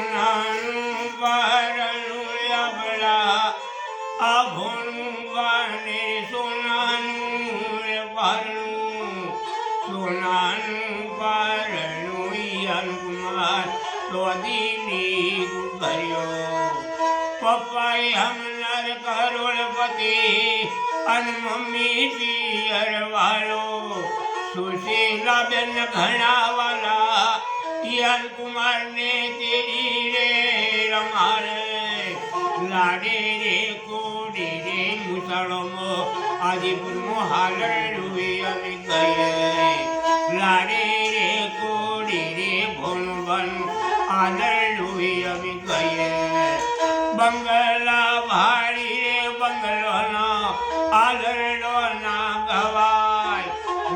સોનાનું બારણું અબળા આ ભોણું બાને સોનાનું બારણું સોનાનું બારણું યલકુમાર સ્વાદીની ભર્યો પપ્પાએ હમણાર કરોડપતિ અને મમ્મી પિયર વાળો સુશીલા બેન ઘણા વાલા યલકુમાર ને તેડી રે રમાડે લાડે રે કોડી રે મુસાળોમો આદિપુરમો હાલડુએ અમે ગયે લાડે રે કોડી રે ભોણવન આલડુએ અમે ગયે બંગલા ભાડી રે બંગલોનો આલડો ના ગવાય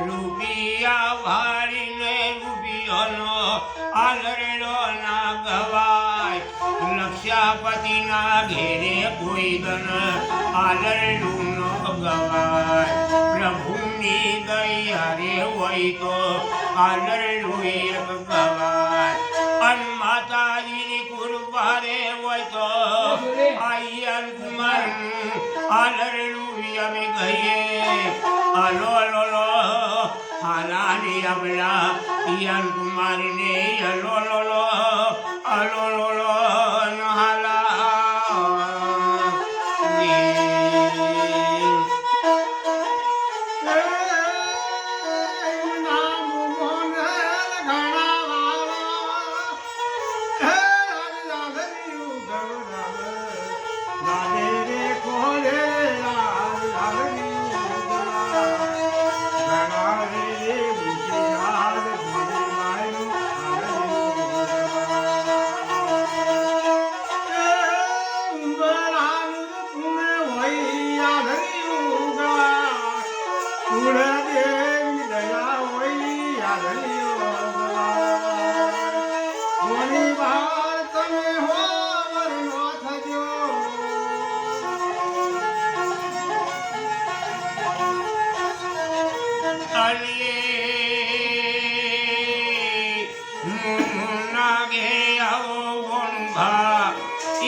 રૂપિયા ભાડીને રૂપિયોનો આલડો ના ગવાય લક્ષાપતિના ઘેરે કોઈ દન આલડું નો ગવાય પ્રભુની દયા રે હોય તો આલડું એક ગવાય અન માતાજીની કૃપા રે હોય તો આયન કુમાર આલડું અમે ગઈએ અલો લો લો હાલાની અબલા યન કુમાર ને અલો લો લો અલો લો લો હાલા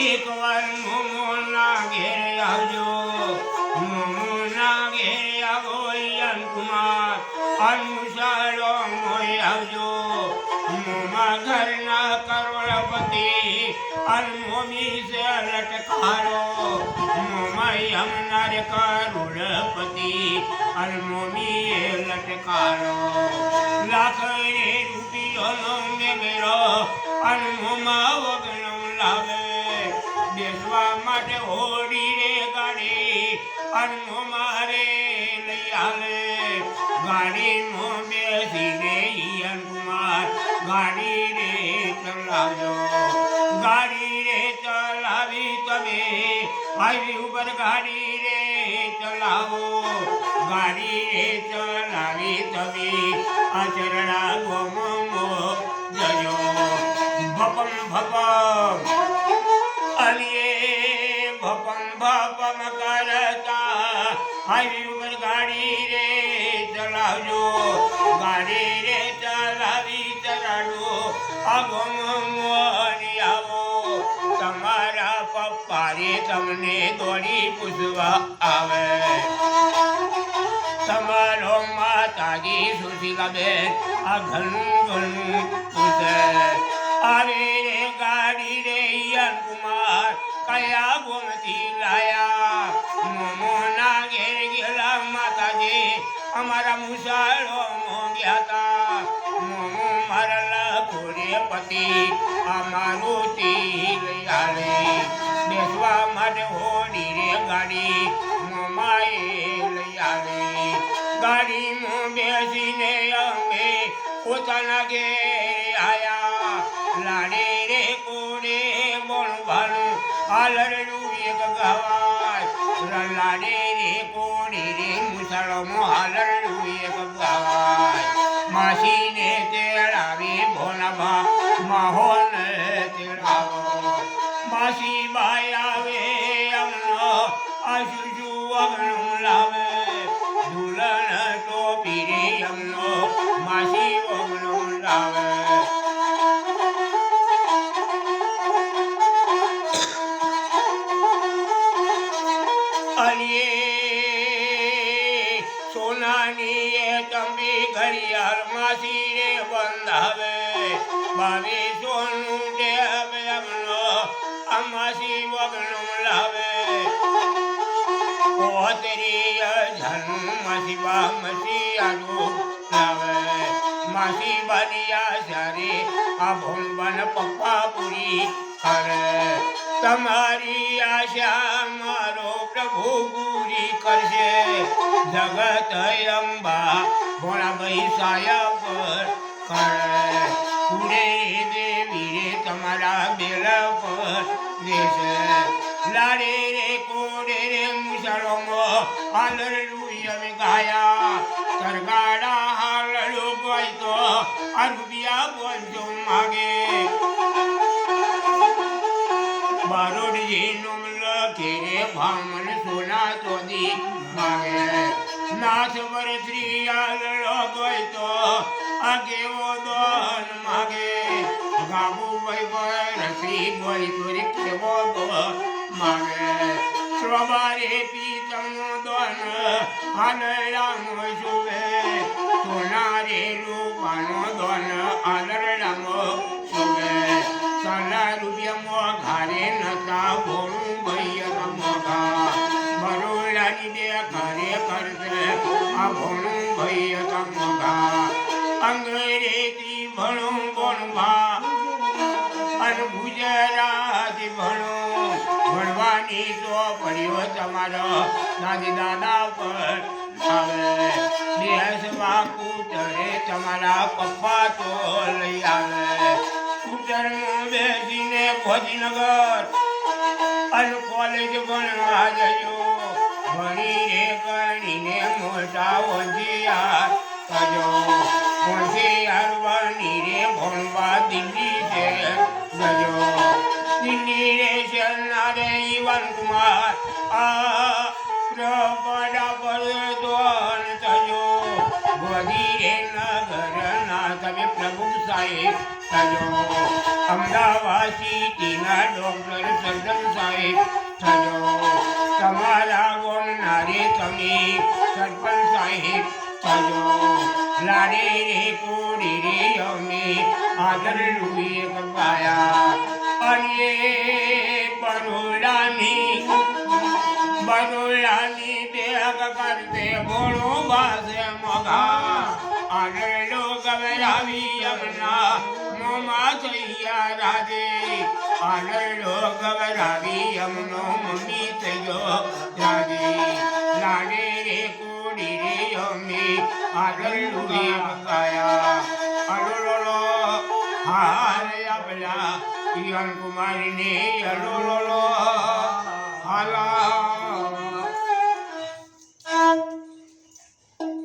એક વાર મોમોના ઘેરે આવજો મોમોના ઘેરે આવો યલકુમાર અનુસારો મોય આવજો મોમા ઘરના કરોડપતિ અનમોમી સે લટકારો મોમા હમનાર કરોડપતિ અનમોમી લટકારો લાખે રૂપિયોનો મેળો અનમોમા વગણો લાવે બેસવા માટે હોડી રે ગાડી અનમો મારે લઈ આલે ગાડીમાં બેસીને યલકુમાર ગાડી રે ચલાવજો ગાડી રે ચલાવી તમે હાઈવે ઉપર ગાડી રે ચલાવો ગાડી રે ચલાવી તમે અચરણા ગોમો જજો ભપમ ભપમ અલિયે ભપમ ભપમ કરતા હાઈવે ઉપર ગાડી રે ચલાવજો ગાડી રે ચલાવી ચલાડો આગમની આવો તમારા પપ્પા રે તમને દોડી પૂછવા આવે તમારો માતાજી સુશીલા બેન આ ઘણું પૂછે આવે રે ગાડી રે યલકુમાર કયા ગોમતી લાયા મોમોના ઘેર ગયેલા માતાજી અમારા મુસાળો ગયા તા મોમો મારા ઘોડે પતિ અમારું તી લઈ આલે બેસવા માટે હોડી રે ગાડી મોમાએ લઈ આવે ગાડીમાં બેસીને અમે પોતાના ઘેર આયા લાડે રે કોડે બોલવાનું આલરડું એક ગવાય લાડે રે કોડે રે મુસાળોમાં આલરડું એક ગવાય માસીને તેડાવી ભોલાભા માહોને તેડાવો માસી બાઈ આવે અમનો આશુજુ અગણું લાવે દુલ્હન ટોપી રે અમનો માસી અગણું લાવે રે બંધાવે 2200 ટેવ એમનો અમાસી વગણું લાવે ઓતરી જન્મસી બામસી આલુ લાવે માસી બનિયા સારે આ ભોંબન પપ્પા પૂરી કરે તમારી આશા મારો પ્રભુ પૂરી કરશે જગત અંબા ભોળાભાઈ સાયા પર કરે કુડે દેવી રે તમારા બેલા પર દેશે લાડે રે કોડે રે મુસળોમો હાલેલુયા ગાયા સરગાડા હાલડો ગોય તો આ રૂપિયા બોલજો માગે બારોડજી નું લખે રે ભામણ સોના ચોદી માગે નાથ પર શ્રી આલડો ગોય તો આ કેવો દોન માગે ગાબુ ભાઈ પર શ્રી ગોય તો રે કેવો દોન માગે સ્વબારે પીતમ દોન આલડામ શુભે સોના રે રૂપાનો દોન આલડામ શુભે સોના રૂપિયામાં ઘારે નતા ભોળું ભૈયા મોઘા બરોડાની બે ઘરે કરશે આ ભોળું ભૈયા મોઘા અંગ્રેજી ભણું ભણવા અને ગુજરાતી ભણું ભણવાની ચોપડીઓ તમારો દાદી દાદા પર આવે દેશમાં કૂતરે તમારા પપ્પા તો લઈ આવે કૂતરમાં બેસીને ભોજનગર અને કોલેજ ભણવા જજો ભણીને ગણીને મોટા હોશિયાર કરજો હોશિયાર બની રે ભણવા દિલ્હી છે જજો દિલ્હી રે શરણારે ઈવન કુમાર આ પ્રપડા પર દોન થજો ગોદી રે નગરના તમે પ્રભુ સાહેબ થજો અમદાવાદ સિટીના ડોક્ટર સરદાર સાહેબ થજો તમારા ગોમના રે તમે સરપંચ સાહેબ થજો લાડે રે કોડી રે અમે આદર રૂએ કપાયા અને બરોડાની બેગ કરતે બોલો બાસે મોઘા આડલો ગવરાવી અમના મોમાં થયા રાજે આડલો ગવરાવી અમનો મમ્મી થયો રાજે લાડે રે કોડી રે અમે આડલું બકાયા અડોલો હાર આપલા ઈવન કુમારીને અડોલો